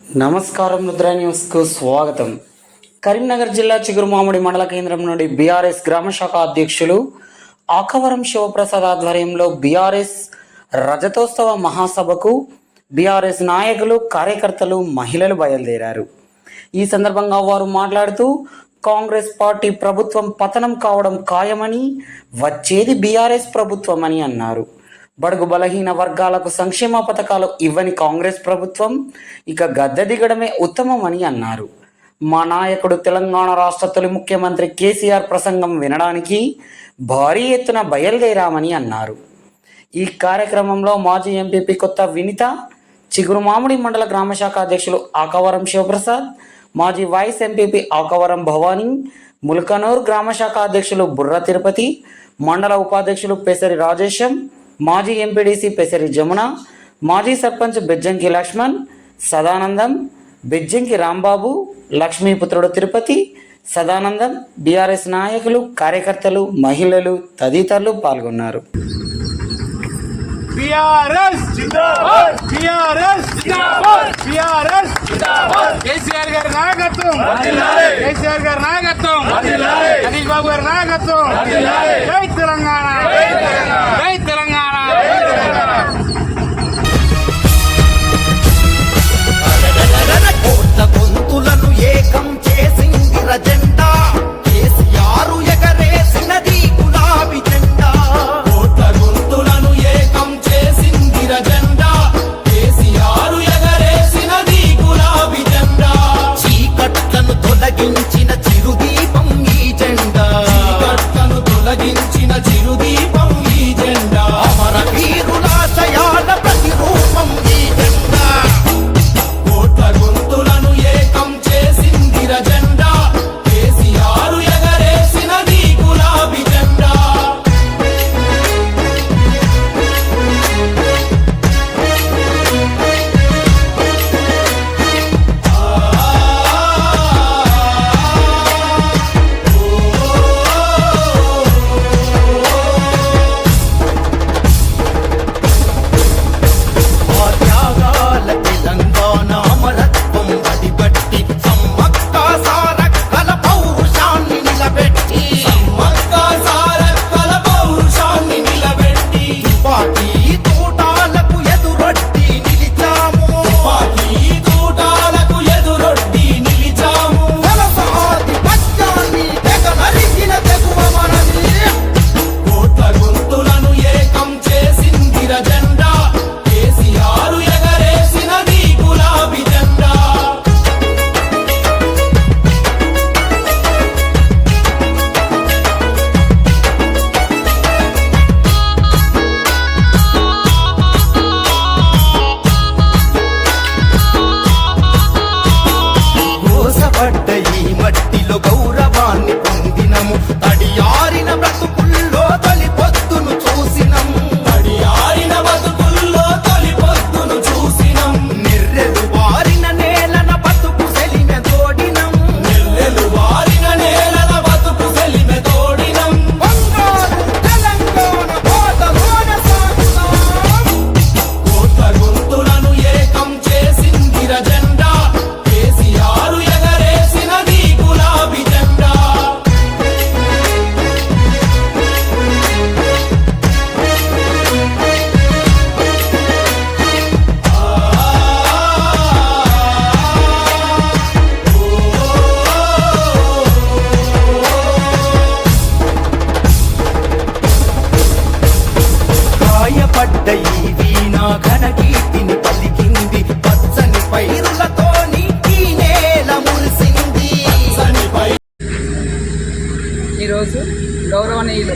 నమస్కారం, రుద్ర న్యూస్కు స్వాగతం. కరీంనగర్ జిల్లా చిగురుమామిడి మండల కేంద్రం నుండి బీఆర్ఎస్ గ్రామశాఖ అధ్యక్షులు ఆకవరం శివప్రసాద్ ఆధ్వర్యంలో బీఆర్ఎస్ రజతోత్సవ మహాసభకు బీఆర్ఎస్ నాయకులు, కార్యకర్తలు, మహిళలు బయలుదేరారు. ఈ సందర్భంగా వారు మాట్లాడుతూ కాంగ్రెస్ పార్టీ ప్రభుత్వం పతనం కావడం ఖాయమని, వచ్చేది బీఆర్ఎస్ ప్రభుత్వం అని అన్నారు. బడుగు బలహీన వర్గాలకు సంక్షేమ పథకాలు ఇవ్వని కాంగ్రెస్ ప్రభుత్వం ఇక గద్దె దిగడమే ఉత్తమమని అన్నారు. మా నాయకుడు తెలంగాణ రాష్ట్ర తొలి ముఖ్యమంత్రి కేసీఆర్ ప్రసంగం వినడానికి భారీ ఎత్తున బయలుదేరామని అన్నారు. ఈ కార్యక్రమంలో మాజీ ఎంపీపీ కొత్త వినిత, చిగురుమామిడి మండల గ్రామశాఖ అధ్యక్షులు ఆకవరం శివప్రసాద్, మాజీ వైస్ ఎంపీపీ ఆకవరం భవానీ, ముల్కనూర్ గ్రామశాఖ అధ్యక్షులు బుర్ర తిరుపతి, మండల ఉపాధ్యక్షులు పెసరి రాజేశం, మాజీ ఎంపీడీసీ పెసరి జమున, మాజీ సర్పంచ్ బెజ్జంకి లక్ష్మణ్, సదానందం, బెజ్జంకి రాంబాబు, లక్ష్మీపుత్రుడు తిరుపతి, సదానందం, బీఆర్ఎస్ నాయకులు, కార్యకర్తలు, మహిళలు తదితరులు పాల్గొన్నారు. కేసీఆర్ గారి నాయకత్వం, కేసీఆర్ గారి నాయకత్వం, హరీష్ బాబు గారి నాయకత్వం. జై తెలంగాణ, జై తెలంగాణ. కోట్ల గొంతులను ఏకం చేసింది రజెండా, కేసీఆర్ ఎగరేసినది గులాబీ జెండా. కోట్ల గొంతులను ఏకం చేసింది రజెండా, కేసీఆర్ ఎగరేసినది గులాబీ జెండా. చీకట్లను తొలగించిన చిరుదీపం ఈ జెండా, చీకట్లను తొలగించిన చిరుదీపం ఈ జెండా. అమర వీరులాశయాల ప్రతిరూపం ఈ జెండా. కోట్ల గొంతులను ఏకం చేసింది రజెండా, కేసీఆర్ ఎగరేసినది గులాబీ జెండా. ఆ త్యాగాల తెలంగాణ అమరత్వం వడిబట్టి సమ్మక్క సారక్కల పౌరుషాన్ని నిలబెట్టి, సమ్మక్క సారక్కల పౌరుషాన్ని నిలబెట్టి, తుపాకీ తూటాలకు ఎదురొడ్డి నిలిచాము, తుపాకీ తూటాలకు ఎదురొడ్డి నిలిచాము. వలసాధిపత్యాన్ని తెగ నరికిన తెగువ మనది. కోట్ల గొంతులను ఏకం చేసింది రజెండా, కేసీఆర్ ఎగరేసినది గులాబీ జెండా. మోసపడ్డ ఈ మట్టిలో గౌరవాన్ని పొందినము, తడియారిన బ్రతుకుల్లో తొలి పొద్దును చూసినము, తడియారిన బతుకుల్లో తొలి పొద్దును చూసినం. నిర్రెలు వారిన నేలన బతుకు సెలిమె తోడినం, నిర్రెలు వారిన నేలన బతుకు సెలిమె తోడినం. బంగారు తెలంగాణ బాటలోన సాగుతాం. కోట్ల గొంతులను ఏకం చేసింది రజెండా, కేసీఆర్ ఎగరేసినది గులాబీ జెండా. గాయపడ్డ ఈ వీణ ఘన కీర్తిని పలికింది, పచ్చని పైరులతోని ఈ నేల మురిసింది. ఈరోజు గౌరవనీయులు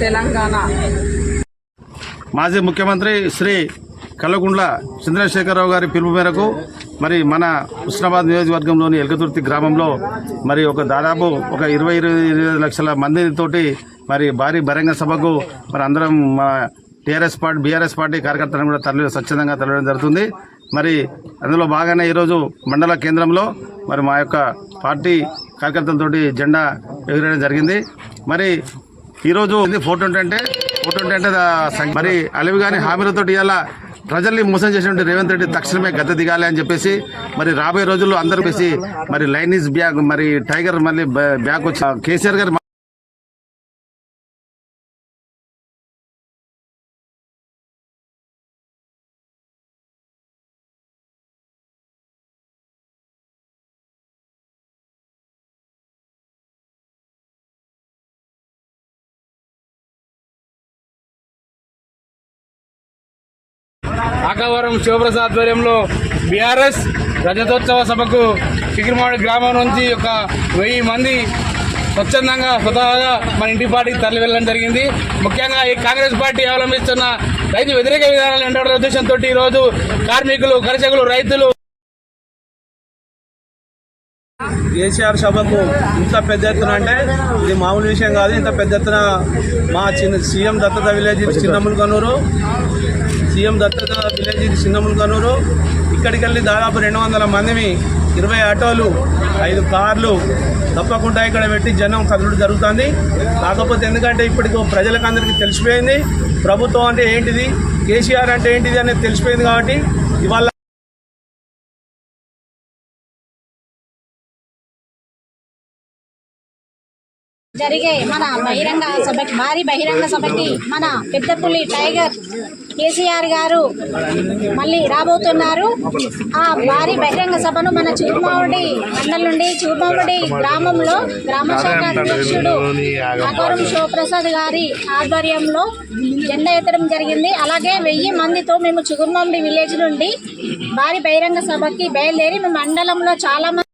తెలంగాణ మాజీ ముఖ్యమంత్రి శ్రీ కల్వకుంట్ల చంద్రశేఖరరావు గారి పిలుపు మేరకు మరి మన హుస్నాబాద్ నియోజకవర్గంలోని ఎల్కతుర్తి గ్రామంలో మరి దాదాపు ఒక 20 లక్షల మందితోటి మరి భారీ బహిరంగ సభకు మరి అందరం బీఆర్ఎస్ పార్టీ కార్యకర్తలను కూడా స్వచ్ఛందంగా తరలించడం జరుగుతుంది. మరి అందులో భాగంగా ఈరోజు మండల కేంద్రంలో మరి మా యొక్క పార్టీ కార్యకర్తలతోటి జెండా ఎగిరేయడం జరిగింది. మరి ఈరోజు 420 అంటే మరి అలివి గాని హామీలతోటి ఇవాళ ప్రజల్ని మోసం చేసినటువంటి రేవంత్ రెడ్డి తక్షణమే గద్దె దిగాలి అని చెప్పేసి మరి రాబోయే రోజుల్లో అందరూ పేసి మరి లైన్ ఈజ్ బ్యాక్, మరి టైగర్ మళ్ళీ బ్యాక్ వచ్చి కేసీఆర్ గారు ఆకవరం శివప్రసాద్ ఆధ్వర్యంలో బీఆర్ఎస్ రజతోత్సవ సభకు చిగిరిమాడి గ్రామం నుంచి ఒక 1000 మంది స్వతహాగా మన ఇంటి పార్టీకి తరలి వెళ్ళడం జరిగింది. ముఖ్యంగా ఈ కాంగ్రెస్ పార్టీ అవలంబిస్తున్న రైతు వ్యతిరేక విధానాలు ఎండే ఉద్దేశంతో ఈరోజు కార్మికులు, కర్షకులు, రైతులు కేసీఆర్ సభకు ఇంత పెద్ద ఎత్తున అంటే ఇది మామూలు విషయం కాదు. ఇంత పెద్ద ఎత్తున మా సీఎం దత్తత విలేజ్ చిన్నములకనూరు, ఇక్కడికి వెళ్ళి దాదాపు 200 మందిని 20 ఆటోలు 5 కార్లు తప్పకుండా ఇక్కడ పెట్టి జనం కదలడం జరుగుతుంది. కాకపోతే ఎందుకంటే ఇప్పటికి ప్రజలకు అందరికీ తెలిసిపోయింది ప్రభుత్వం అంటే ఏంటిది, కేసీఆర్ అంటే ఏంటిది అనేది తెలిసిపోయింది. కాబట్టి ఇవాళ జరిగే మన బహిరంగ సభకి, భారీ బహిరంగ సభకి మన పెద్దపులి టైగర్ కేసీఆర్ గారు మళ్ళీ రాబోతున్నారు. ఆ భారీ బహిరంగ సభను మన చిగురుమామిడి మండలం నుండి చిగురుమామిడి గ్రామంలో గ్రామ శాఖ అధ్యక్షుడు ఆకవరం శివప్రసాద్ గారి ఆధ్వర్యంలో జెండా ఎత్తడం జరిగింది. అలాగే 1000 మందితో మేము చిగురుమామిడి విలేజ్ నుండి భారీ బహిరంగ సభకి బయలుదేరి మేము మండలంలో చాలా మంది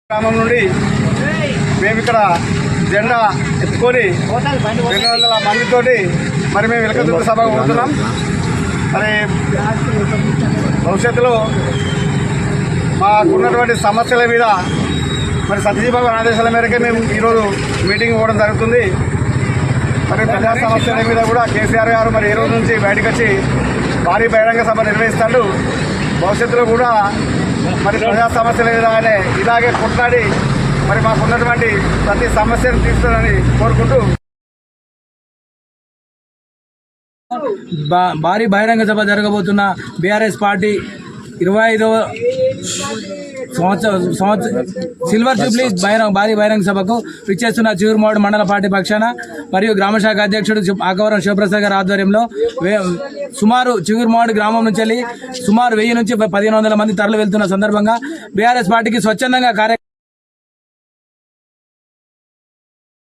గ్రామం నుండి మేము ఇక్కడ జెండా ఎత్తుకొని 200 మందితోటి మరి మేము వెలకదుర్గ సభకు పోతున్నాం. మరి భవిష్యత్తులో మాకున్నటువంటి సమస్యల మీద మరి సత్యజీబాబు ఆదేశాల మేరకే మేము ఈరోజు మీటింగ్ ఇవ్వడం జరుగుతుంది. మరి ప్రజా సమస్యల మీద కూడా కేసీఆర్ గారు మరి ఈ రోజు నుంచి బయటకు వచ్చి భారీ బహిరంగ సభ నిర్వహిస్తాడు. భవిష్యత్తులో కూడా మరి ప్రజా సమస్యల మీద ఇలాగే కొట్లాడి మరి మాకున్నటువంటి ప్రతి సమస్యను తీర్చాలని కోరుకుంటూ భారీ బహిరంగ సభ జరగబోతున్న బీఆర్ఎస్ పార్టీ 25వ సిల్వర్ జూబ్లీ భారీ బహిరంగ సభకు విచ్చేస్తున్న చిగురుమామిడి మండల పార్టీ పక్షాన మరియు గ్రామ శాఖ అధ్యక్షుడు ఆకవరం శివప్రసాద్ గారి ఆధ్వర్యంలో సుమారు చిగురుమామిడి గ్రామం నుంచి వెళ్ళి సుమారు 1000 నుంచి 1500 మంది తరలి వెళ్తున్న సందర్భంగా బీఆర్ఎస్ పార్టీకి స్వచ్ఛందంగా